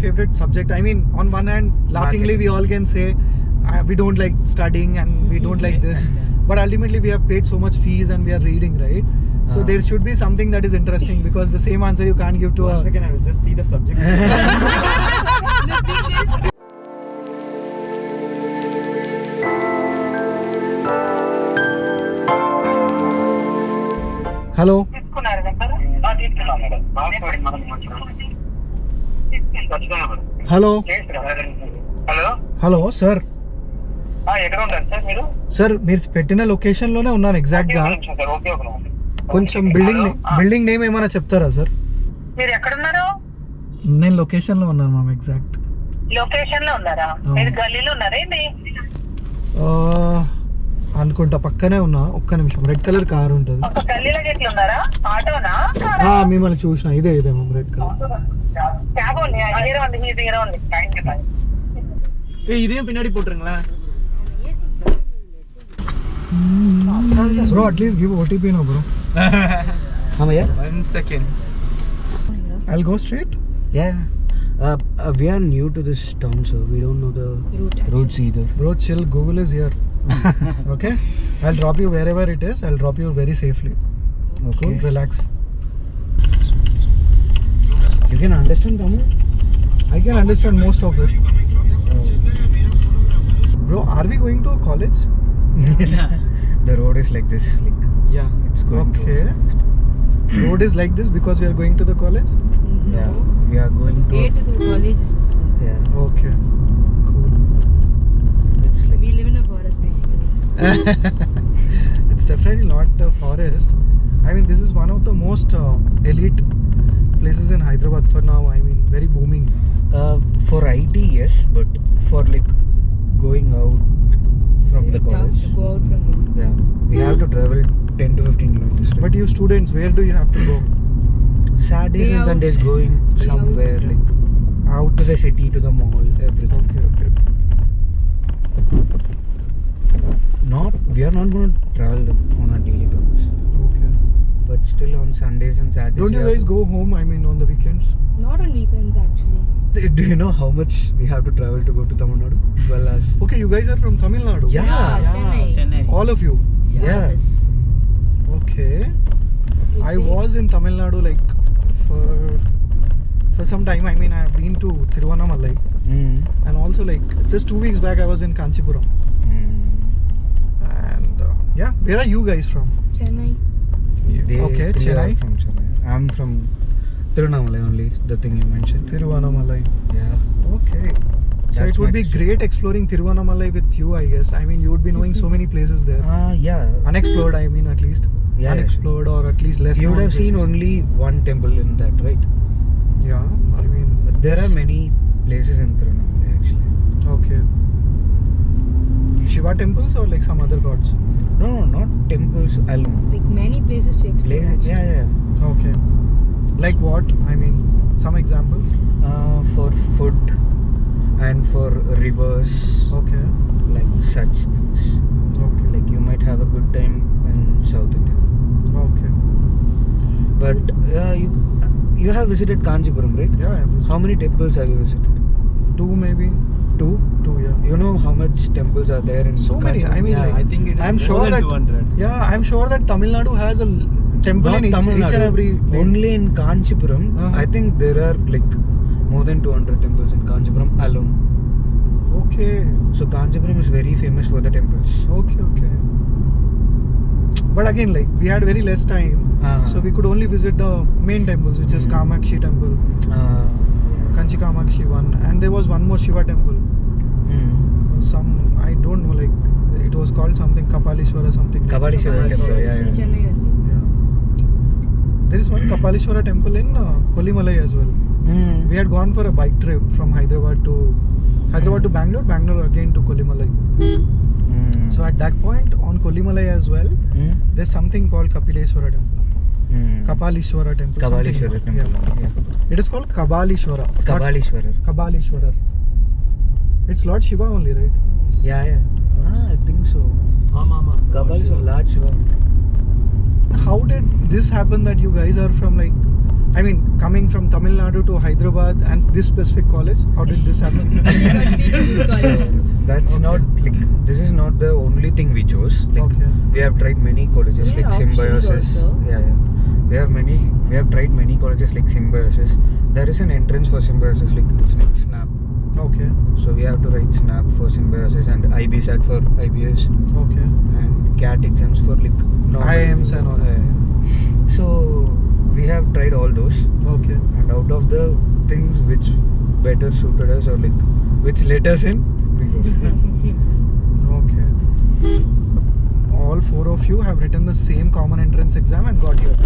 favorite subject? I mean, on one hand, laughingly we all can say we don't like studying and we don't like this, but ultimately we have paid so much fees and we are reading, right? So there should be something that is interesting, because the same answer you can't give to One second, I will just see the subject. Hello. Hello. Hello, sir. Sir మీరు పెట్టిన location లోనే ఉన్నాను exact గా. కొంచెం building name ఏమైనా చెప్తారా sir? మీరు ఎక్కడ ఉన్నారు? నేను లొకేషన్ లో ఉన్నాను మ్యామ్. ఎగ్జాక్ట్ లొకేషన్ లో ఉన్నారా? మీరు గల్లీలో ఉన్నారా ఏంది? అనుకుంటా పక్కనే ఉన్నా. ఒక్క నిమిషం. రెడ్ కలర్ కార్ ఉంటుంది. ఒక గల్లీలో ఎట్లా ఉన్నారా? ఆటోనా? మిమ్మల్ని చూసిన. ఇదే మ్యామ్ రెడ్ కలర్ క్యాబ్ ఉంది. హీరో ఉంది. హీరో ఉంది. இதையும் பின்னாடி போட்டுருங்களா? Bro, at least give OTP now, bro. Yeah. 1 second. I'll go straight. Yeah. We are new to this town, so we don't know the routes either. Bro, chill. Google is here. Okay? I'll drop you wherever it is. I'll drop you very safely. Okay. Cool, relax. You can understand Tamil? I can understand most of it. Bro, are we going to a college? The road is like this. Like, Yeah. it's going Okay. to... Road is like this because we are going to the college? Yeah. We are going to... Way to the college is the same. Yeah. Okay. Cool. It's like... We live in a forest basically. It's definitely not a forest. I mean, this is one of the most elite places in Hyderabad for now. I mean, very booming. For IT, yes. But for like going out from the Very tough college... to go out from here. Yeah. We have to travel 10 to 15 kilometers. But you students, where do you have to go? Saturdays Way and out. Sundays going Way somewhere out. like Out to the city, to the mall, everything. Okay. Not, we are not going to travel on a daily basis. Okay. But still on Sundays and Saturdays. Don't you we have guys to- go home, I mean, on the weekends? Not on weekends actually. Do you know how much we have to travel to go to Tamil Nadu? Well as... Okay, you guys are from Tamil Nadu? Yeah. Chennai. All of you? Yeah. Yes. Okay. I was in Tamil Nadu like for some time. I mean, I have been to Tiruvannamalai, and also like just 2 weeks back I was in Kanchipuram. And yeah, where are you guys from? Chennai. Okay, three Chennai. are from Chennai. I'm from Tiruvannamalai only, the thing you mentioned. Tiruvannamalai. Yeah. Okay. So That's it would my be district. great exploring Tiruvannamalai with you, I guess. I mean, you would be knowing so many places there. Yeah. Unexplored, I mean, at least. Yeah. Unexplored or at least less You would known have seen places. only one temple in that, right? Yeah, I mean. But there are many places in Tiruvannamalai actually. Okay. Shiva temples or like some other gods? No, not temples alone. Like many places to explore. Places, actually. yeah. Okay. Like what? I mean, some examples? For food and for rivers, Okay. like such things. Okay. Like you might have a good time in South India. Okay. But you have visited Kanchipuram, right? Yeah, I have visited. How many temples have you visited? 2 maybe. 2? 2, yeah. You know how much temples are there in So many. I mean, yeah, like, I think it is I'm more sure than that 200. Yeah, I'm sure that Tamil Nadu has a temple Not in each Tamil and Nadu. every place. Only in Kanchipuram, Uh-huh. I think there are like more than 200 temples in Kanchipuram alone. Okay. So Kanchipuram is very famous for the temples. Okay. But again, like, we had very less time. So we could only visit the main temples, which is Kamakshi temple, Yeah. Kanchi Kamakshi one, and there was one more Shiva temple. Some, I don't know, like, it was called something Kapalishwara something. Kapalishwara temple, It's yeah. in Chennai only. Yeah. There is one Kapalishwara temple in Kolimalai as well. We had gone for a bike trip from Hyderabad to Bangalore again to Kolimalai. So at that point on Kolimalai as well, there's something called Kapalishwara temple. Kapalishwara temple. Kapalishwara something. temple. Yeah. It is called Kabalishwara. not Kabalishwara. Kabalishwara. It's Lord Shiva only, right? Yeah. I think so. Kabalishwara, Lord Shiva. How did this happen that you guys are from like, I mean, coming from Tamil Nadu to Hyderabad and this specific college, how did this happen? So that's not like, this is not the only thing we chose. Like Okay. we have tried many colleges There like are options Symbiosis. also. Yeah. We have tried many colleges like Symbiosis. There is an entrance for Symbiosis, like it's like Snap. Okay. So we have to write Snap for Symbiosis and IBSAT for IBS Okay. and CAT exams for like normal. IIMs and all. So we have tried all those, Okay. and out of the things which better suited us or like which let us in, we got. Okay. All four of you have written the same common entrance exam and got here.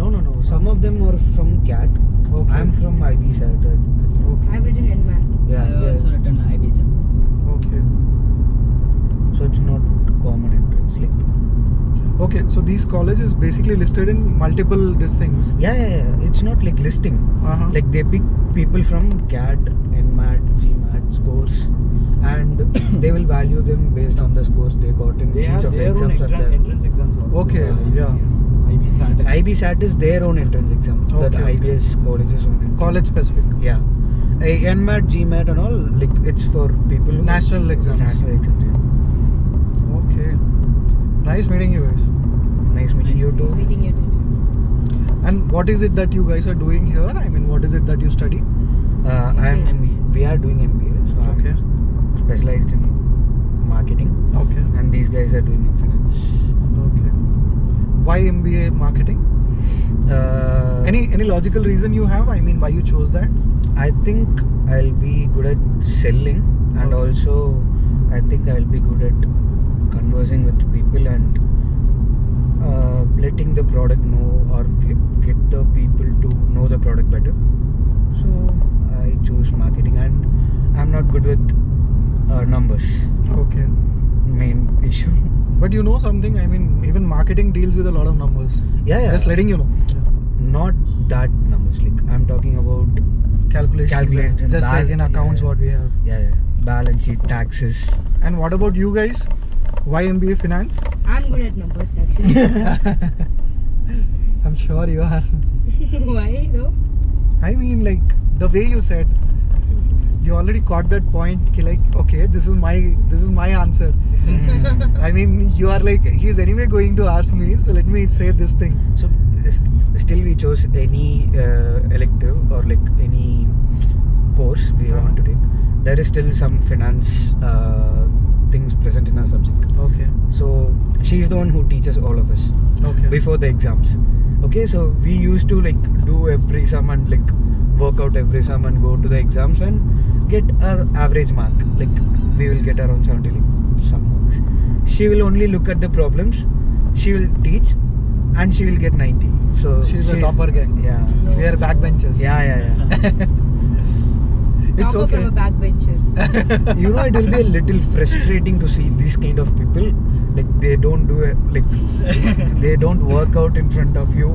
No. Some of them are from CAT. Okay. I'm from IBSAT. I've written NMAT. Yeah. written IBC. Okay. So it's not common entrance. Like Okay. So these colleges basically listed in multiple these things. yeah. It's not like listing. Uh-huh. Like they pick people from CAT, NMAT, GMAT scores, and they will value them based on the scores they got in They each have of the their own exams. Are there. entrance exams also. Okay, yeah. IBSAT. IBSAT is their own entrance exam. That Okay, okay. IBS college's own entrance. College specific. Yeah. NMAT, GMAT and all, like it's for people who- National exams. National exams, yeah. Okay. Nice meeting you guys. Nice meeting you too. Meeting you too. And what is it that you guys are doing here? I mean, what is it that you study? We are doing MBA, so Okay. I'm specialized in marketing, Okay. and these guys are doing in finance. Okay. Why MBA marketing? Any logical reason you have? I mean, why you chose that? I think I'll be good at selling, and Okay. also I think I'll be good at conversing with people and letting the product know or get the people to know the product better. So I choose marketing, and I'm not good with numbers. Okay. Main issue. But you know something? I mean, even marketing deals with a lot of numbers. Yeah. Just letting you know. Not that numbers. Like I'm talking about Calculations. Just like in accounts, yeah. what we have. Yeah. Balance sheet, taxes. And what about you guys? Why MBA finance? I'm good at numbers actually. I'm sure you are. Why though? I mean, like the way you said, you already caught that point. Ki like, okay, this is my answer. I mean, you are like, he's anyway going to ask me, so let me say this thing. So still we chose any elective or like any course we want to take. There is still some finance things present in our subject. Okay. So she's the one who teaches all of us Okay. before the exams. Okay, so we used to like do every sum and like work out every sum and go to the exams and get an average mark. Like we will get around 70 like some marks. She will only look at the problems. She will teach, and she will get 90. So She's a topper gang. Yeah. We are backbenchers. Yeah. It's Topper okay. from a backbencher. You know, it will be a little frustrating to see these kind of people. Like they don't do it, like they don't work out in front of you.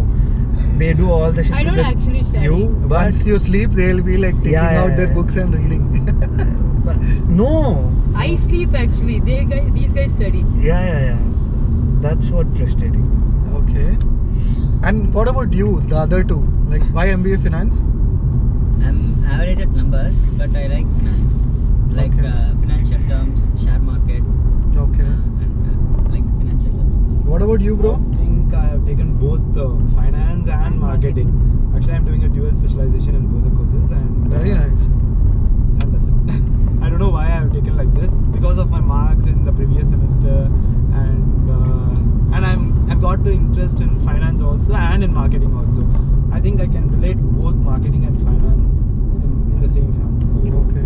They do all the shit I don't with actually study. you, but Once you sleep, they'll be like taking Yeah, out yeah, their yeah. books and reading. no. I sleep actually. These guys study. Yeah. That's what frustrating. Okay. And what about you, the other two? Like, why MBA finance? I'm average at numbers, but I like finance. Like Okay. financial terms, share market, Okay. and like financial terms. What about you, bro? I think I have taken both finance and marketing. Actually, I'm doing a dual specialization in both the courses, and Very nice. And that's it. I don't know why I have taken like this, because of my marks in the previous semester, and I've got the interest in finance also and in marketing also. I think I can relate both marketing and finance in the same hands. So, Okay.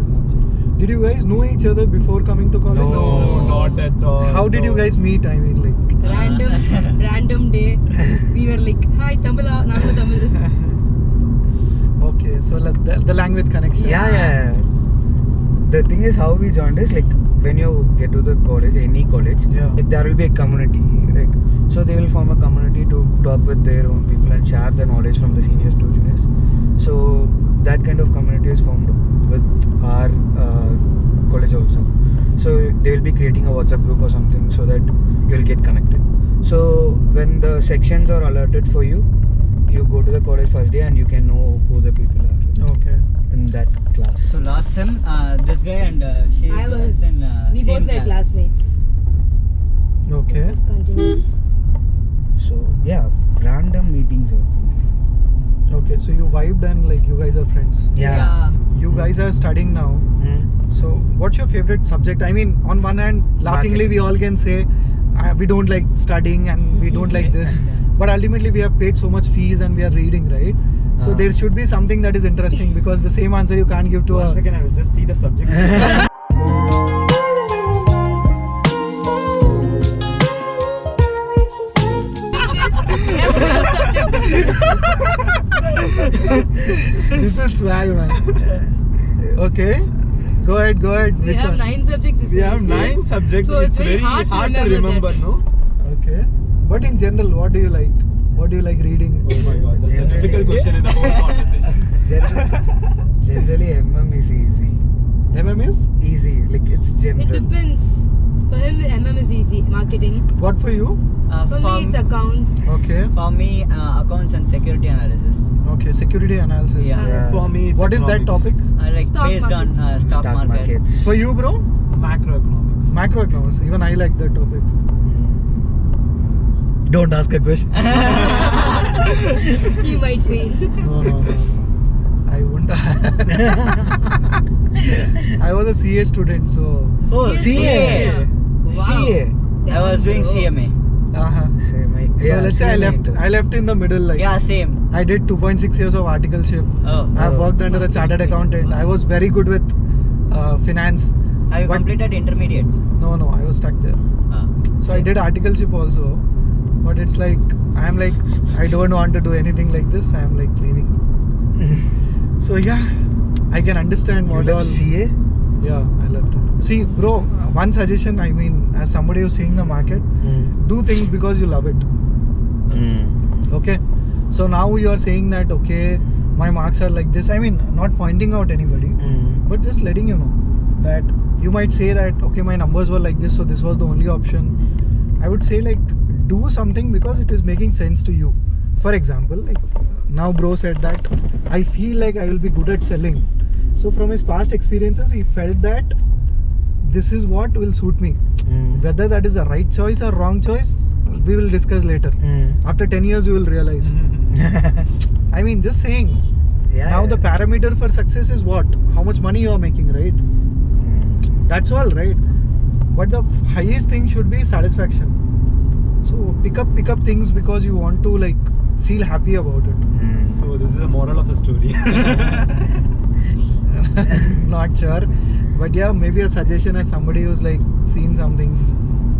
Did you guys know each other before coming to college? No, not at all. How did you guys meet? I mean, like. Random day. We were like, hi, Tamil, Nanu Tamil. Okay, so the language connection. Yeah. The thing is, how we joined is like when you get to the college, any college, Yeah. like there will be a community, right? So they will form a community to talk with their own people and share the knowledge from the seniors to juniors. So that kind of community is formed with our college also. So they will be creating a WhatsApp group or something so that you will get connected. So when the sections are allotted for you, you go to the college first day and you can know who the people are Okay. in that class. So last sem, this guy and she I was. in We same both were class. classmates. Okay. Just continues. So yeah, random meetings. Okay. So you vibed and like you guys are friends. Yeah. You guys are studying now. So what's your favorite subject? I mean, on one hand, laughingly we all can say we don't like studying and we don't like this. But ultimately we have paid so much fees and we are reading, right? So there should be something that is interesting because the same answer you can't give to One a... second, I will just see the subject. This is swag, man. Okay. Go ahead. We Which have one? 9 subjects this We have semester. 9 subjects. So it's very hard hard to to remember, that. no? Okay. But in general, what do you like? What do you like reading? Oh my god, that's a Generally- difficult question in the whole conversation. Generally, MM is easy. MMS? Easy, like it's It general. depends. For him, MM is easy. Marketing. What for you? For me, it's accounts. Okay. For me, accounts and security analysis. Okay. Security analysis. Yeah. Yeah. For me, it's What is that economics. topic? Like Stock based on markets. stock market. For you, bro? Macroeconomics. Macroeconomics. Even I like that topic. Don't ask a question. He might fail. No. I won't. I was a CA student, so. Oh, CA. Wow. CA. I was doing CMA. Same. So let's say I left in the middle. Like Yeah, same. I did 2.6 years of articleship. Oh. I have worked under a chartered accountant. I was very good with finance. Have you But- completed intermediate? No, I was stuck there. So I did articleship also, but it's like I don't want to do anything like this. I'm like leaving. So yeah, I can understand You what left all. CA? Yeah, I left it. See, bro, one suggestion. I mean, as somebody who's seeing the market, do things because you love it. Okay. So now you are saying that okay, my marks are like this. I mean, not pointing out anybody, but just letting you know that you might say that okay, my numbers were like this, so this was the only option. I would say like do something because it is making sense to you. For example, like now bro said that I feel like I will be good at selling. So from his past experiences, he felt that this is what will suit me. Whether that is the right choice or wrong choice, we will discuss later. After 10 years, you will realize. I mean, just saying. Yeah. Now the parameter for success is what? How much money you are making, right? That's all, right? But the highest thing should be satisfaction. So pick up things because you want to like feel happy about it. So this is the moral of the story. Not sure, but yeah, maybe a suggestion as somebody who's like seen some things.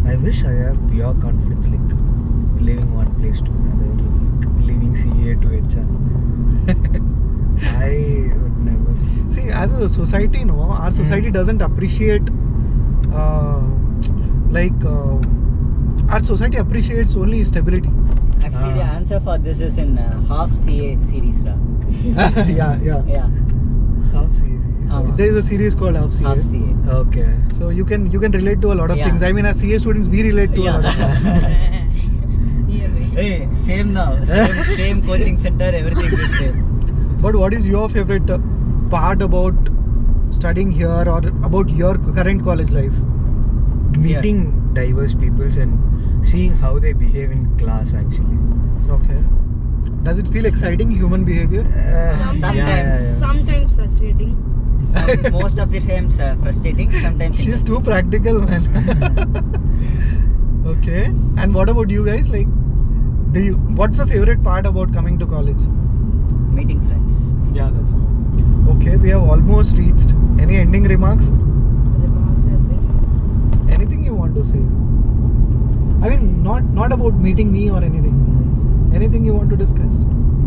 I wish I have pure confidence, like leaving one place to another, like leaving CA to HR. I would never. See, as a society, no, our society doesn't appreciate our society appreciates only stability. Actually, the answer for this is in half CA series, ra. Yeah. Yeah, Half CA. There is a series called Half CA. half CA. Okay. So you can relate to a lot of Yeah. things. I mean, as CA students, we relate to a lot of things. Hey, same now. Same coaching center, everything is same. But what is your favorite part about studying here or about your current college life? Meeting diverse peoples and seeing how they behave in class actually. Okay. Does it feel exciting, human behavior? Sometimes frustrating. Most of the times frustrating, sometimes She's too practical, man. Okay. And what about you guys? Like, what's the favorite part about coming to college? meeting friends. Yeah, that's all. Okay, we have almost reached. Any ending remarks? Remarks as in? Anything you want to say? I mean, not about meeting me or anything. Anything you want to discuss?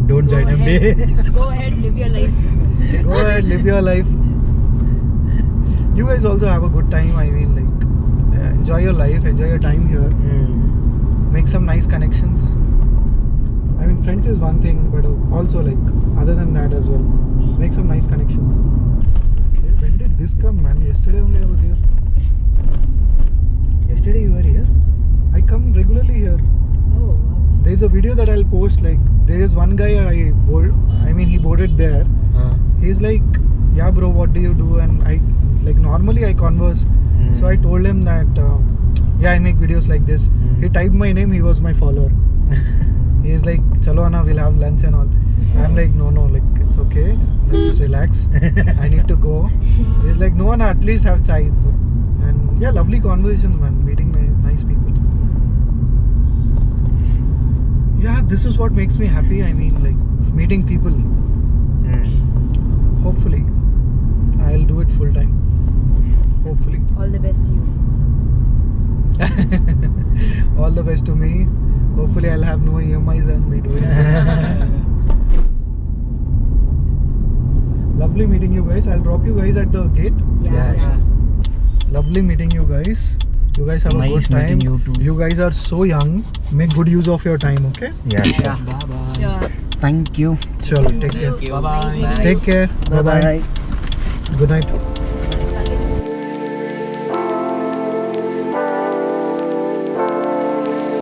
Don't join MD. Go ahead, live your life. Go ahead, live your life. You guys also have a good time. I mean, like, enjoy your life, enjoy your time here. Make some nice connections. I mean, friends is one thing, but also like other than that as well, make some nice connections. Okay, when did this come, man? Yesterday only I was here. Yesterday you were here? I come regularly here. Oh, wow. There There's a video that I'll post. Like there is one guy he boarded there. He's like, yeah bro, what do you do? And I like normally I converse. So I told him that yeah, I make videos like this. He typed my name. He was my follower. He's like, chalo Anna, we'll have lunch and all. I'm like, no, like it's okay. Let's relax. I need to go. He's like, no Anna, at least have chai. And yeah, lovely conversations, man. Meeting nice people. Yeah, this is what makes me happy. I mean, like meeting people. Hopefully, I'll do it full time. Hopefully. All the best to you. All the best to me. Hopefully, I'll have no EMIs and be doing this. Lovely meeting you guys. I'll drop you guys at the gate. Yeah. Lovely meeting you guys. You guys have a Nice good time. meeting you too. You guys are so young. Make good use of your time, okay? Yeah. Yeah. Bye-bye. Yeah. Thank you. Chalo, take care. Thank you. Bye-bye. Bye. Take care. Bye bye. Bye. Good night.